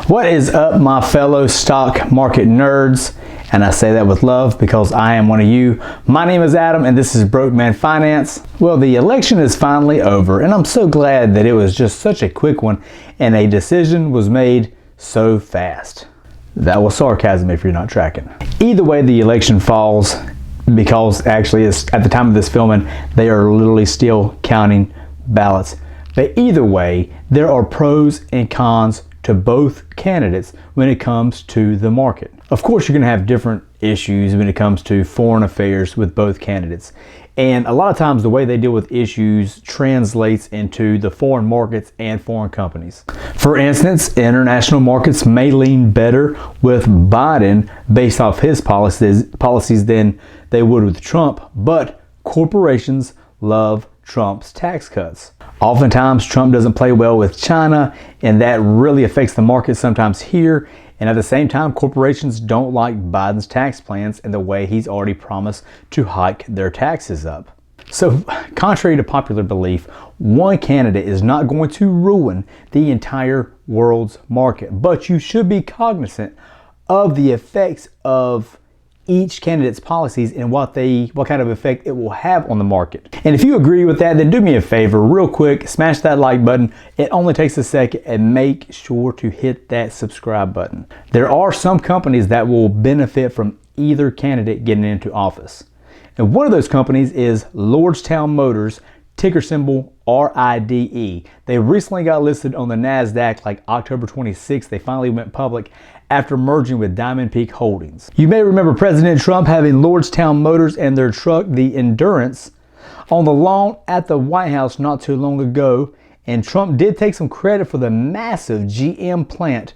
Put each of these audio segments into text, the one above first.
What is up, my fellow stock market nerds? And I say that with love because I am one of you. My name is Adam and this is Broke Man Finance. Well, the election is finally over and I'm so glad that it was just such a quick one and a decision was made so fast. That was sarcasm if you're not tracking. Either way, the election falls because actually it's, at the time of this filming, they are literally still counting ballots. But either way, there are pros and cons to both candidates when it comes to the market. Of course, you're going to have different issues when it comes to foreign affairs with both candidates. And a lot of times the way they deal with issues translates into the foreign markets and foreign companies. For instance, international markets may lean better with Biden based off his policies than they would with Trump, but corporations love Trump's tax cuts. Oftentimes, Trump doesn't play well with China, and that really affects the market sometimes here. And at the same time, corporations don't like Biden's tax plans and the way he's already promised to hike their taxes up. So, contrary to popular belief, one candidate is not going to ruin the entire world's market. But you should be cognizant of the effects of each candidate's policies and what kind of effect it will have on the market. And if you agree with that, then do me a favor real quick, smash that like button. It only takes a second, and make sure to hit that subscribe button. There are some companies that will benefit from either candidate getting into office. And one of those companies is Lordstown Motors, ticker symbol RIDE. They recently got listed on the Nasdaq like October 26th. They finally went public after merging with Diamond Peak Holdings. You may remember President Trump having Lordstown Motors and their truck, the Endurance, on the lawn at the White House not too long ago. And Trump did take some credit for the massive GM plant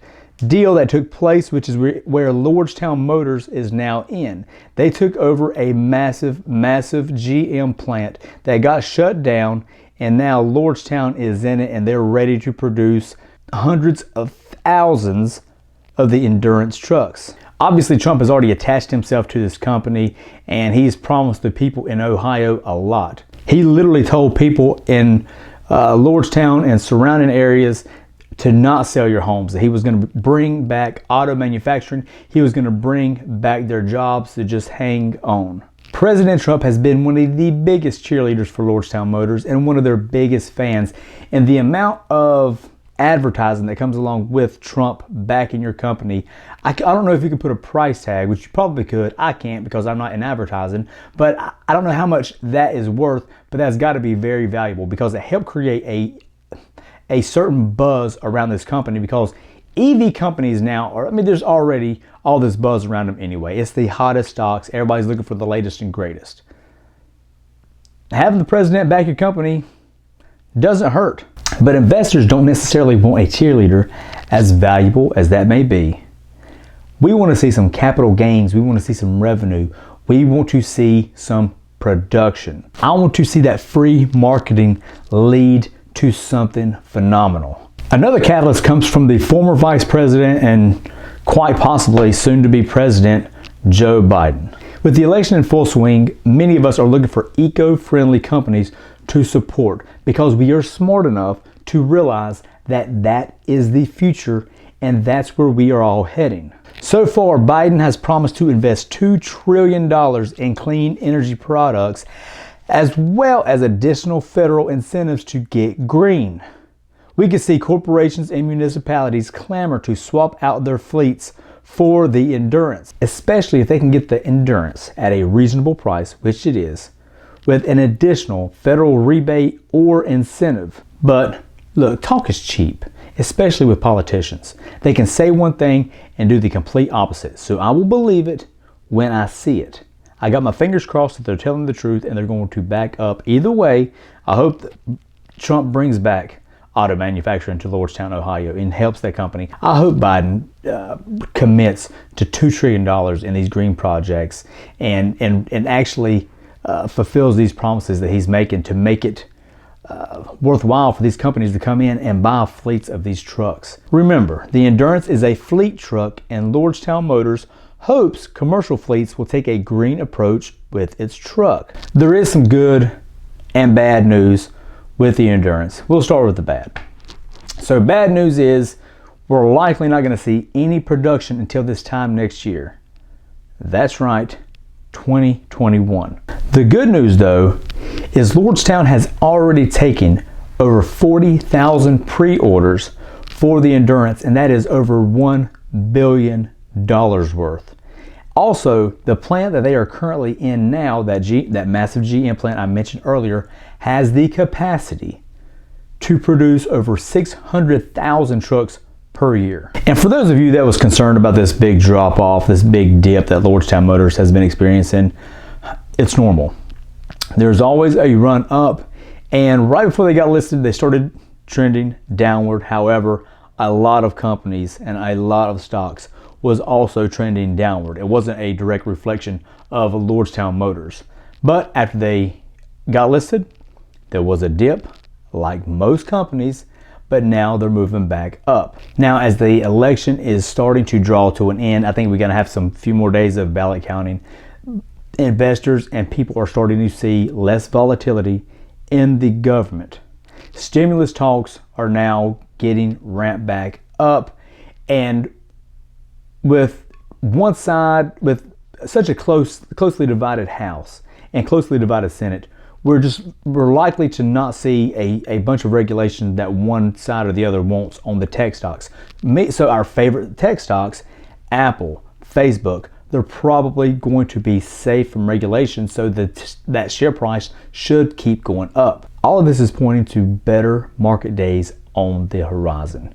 deal that took place, which is where Lordstown Motors is now in. They took over a massive GM plant that got shut down, and now Lordstown is in it and they're ready to produce hundreds of thousands of the Endurance trucks. Obviously, Trump has already attached himself to this company and he's promised the people in Ohio a lot. He literally told people in Lordstown and surrounding areas to not sell your homes, that he was going to bring back auto manufacturing. He was going to bring back their jobs to just hang on. President Trump has been one of the biggest cheerleaders for Lordstown Motors and one of their biggest fans. And the amount of advertising that comes along with Trump backing your company, I don't know if you can put a price tag, which you probably could. I can't because I'm not in advertising, but I don't know how much that is worth, but that's got to be very valuable because it helped create a certain buzz around this company, because EV companies now are, there's already all this buzz around them anyway. It's the hottest stocks. Everybody's looking for the latest and greatest. Having the president back your company doesn't hurt. But investors don't necessarily want a cheerleader, as valuable as that may be. We want to see some capital gains. We want to see some revenue. We want to see some production. I want to see that free marketing lead to something phenomenal. Another catalyst comes from the former vice president and quite possibly soon to be president, Joe Biden. With the election in full swing, many of us are looking for eco-friendly companies to support because we are smart enough to realize that that is the future and that's where we are all heading. So far, Biden has promised to invest $2 trillion in clean energy products, as well as additional federal incentives to get green. We can see corporations and municipalities clamor to swap out their fleets for the Endurance, especially if they can get the Endurance at a reasonable price, which it is, with an additional federal rebate or incentive. But look, talk is cheap, especially with politicians. They can say one thing and do the complete opposite. So I will believe it when I see it. I got my fingers crossed that they're telling the truth and they're going to back up. Either way, I hope that Trump brings back auto manufacturing to Lordstown, Ohio, and helps that company. I hope Biden commits to $2 trillion in these green projects and actually fulfills these promises that he's making to make it worthwhile for these companies to come in and buy fleets of these trucks. Remember, the Endurance is a fleet truck, and Lordstown Motors hopes commercial fleets will take a green approach with its truck. There is some good and bad news with the Endurance. We'll start with the bad. So bad news is we're likely not going to see any production until this time next year. That's right, 2021. The good news though is Lordstown has already taken over 40,000 pre-orders for the Endurance, and that is over $1 billion worth. Also, the plant that they are currently in now, that massive GM plant I mentioned earlier, has the capacity to produce over 600,000 trucks per year. And for those of you that was concerned about this big drop off, this big dip that Lordstown Motors has been experiencing, it's normal. There's always a run up, and right before they got listed, they started trending downward. However, a lot of companies and a lot of stocks was also trending downward. It wasn't a direct reflection of Lordstown Motors. But after they got listed, there was a dip, like most companies, but now they're moving back up. Now, as the election is starting to draw to an end, I think we're gonna have few more days of ballot counting. Investors and people are starting to see less volatility in the government. Stimulus talks are now getting ramped back up, and with one side, with such a closely divided House and closely divided Senate, we're likely to not see a bunch of regulations that one side or the other wants on the tech stocks. So our favorite tech stocks, Apple, Facebook, they're probably going to be safe from regulation, so that share price should keep going up. All of this is pointing to better market days on the horizon.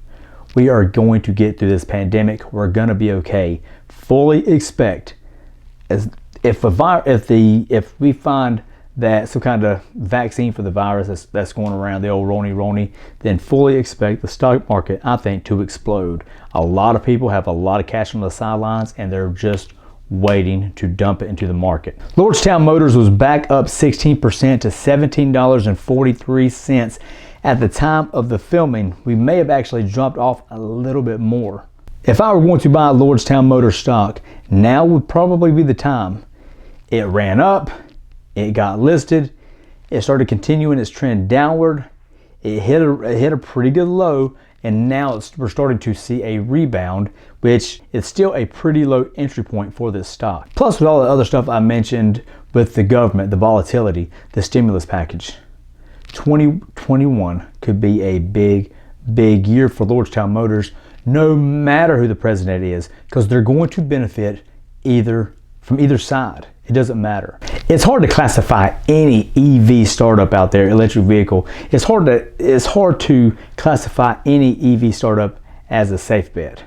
We are going to get through this pandemic. We're going to be okay. Fully expect, if we find that some kind of vaccine for the virus that's going around, the old Roni, then fully expect the stock market, I think, to explode. A lot of people have a lot of cash on the sidelines, and they're just waiting to dump it into the market. Lordstown Motors was back up 16% to $17.43 at the time of the filming. We may have actually dropped off a little bit more. If I were going to buy Lordstown Motors stock, now would probably be the time. It ran up, it got listed, it started continuing its trend downward, it hit a pretty good low, and now we're starting to see a rebound, which is still a pretty low entry point for this stock. Plus, with all the other stuff I mentioned with the government, the volatility, the stimulus package, 2021 could be a big year for Lordstown Motors, no matter who the president is, because they're going to benefit from either side. It doesn't matter. It's hard to classify any EV startup out there, electric vehicle. It's hard to classify any EV startup as a safe bet.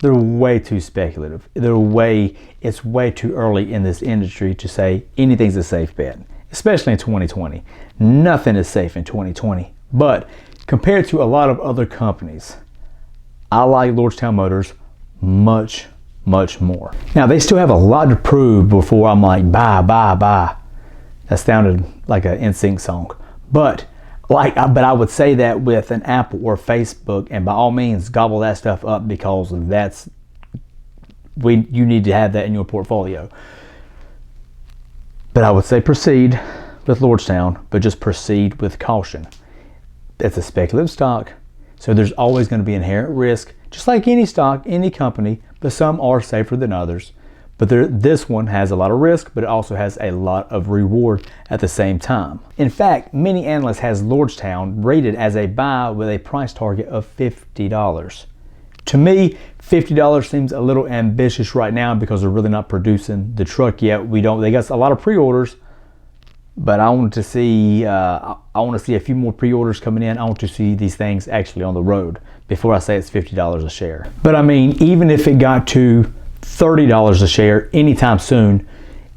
They're way too speculative. It's way too early in this industry to say anything's a safe bet, especially in 2020. Nothing is safe in 2020. But compared to a lot of other companies, I like Lordstown Motors much more. Now, they still have a lot to prove before I'm like, buy. That sounded like an NSYNC song. But I would say that with an Apple or Facebook, and by all means, gobble that stuff up, because you need to have that in your portfolio. But I would say proceed with Lordstown, but just proceed with caution. It's a speculative stock, so there's always going to be inherent risk, just like any stock, any company, but some are safer than others. But this one has a lot of risk, but it also has a lot of reward at the same time. In fact, many analysts has Lordstown rated as a buy with a price target of $50. To me, $50 seems a little ambitious right now, because they're really not producing the truck yet. They got a lot of pre-orders, but I want to see a few more pre-orders coming in. I want to see these things actually on the road before I say it's $50 a share. But I mean, even if it got to $30 a share anytime soon,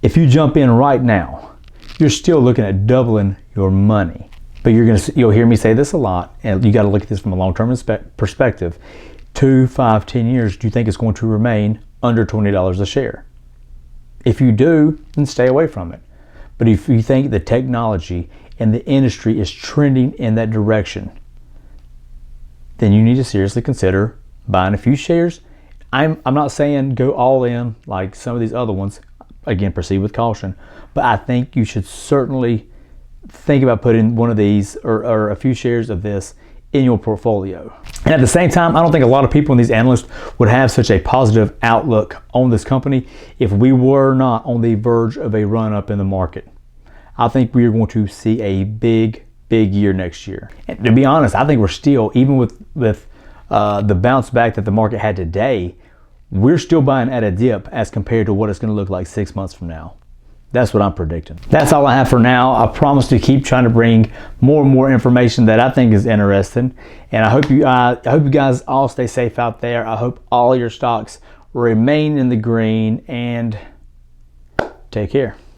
if you jump in right now, you're still looking at doubling your money. But you'll hear me say this a lot, and you got to look at this from a long-term perspective. 2, 5, 10 years, do you think it's going to remain under $20 a share? If you do, then stay away from it. But if you think the technology and the industry is trending in that direction, then you need to seriously consider buying a few shares. I'm not saying go all in like some of these other ones. Again, proceed with caution. But I think you should certainly think about putting one of these or a few shares of this in your portfolio. And at the same time, I don't think a lot of people and these analysts would have such a positive outlook on this company if we were not on the verge of a run up in the market. I think we are going to see a big year next year. And to be honest, I think we're still, even with the bounce back that the market had today, we're still buying at a dip as compared to what it's going to look like 6 months from now. That's what I'm predicting. That's all I have for now. I promise to keep trying to bring more and more information that I think is interesting. And I hope you guys all stay safe out there. I hope all your stocks remain in the green, and take care.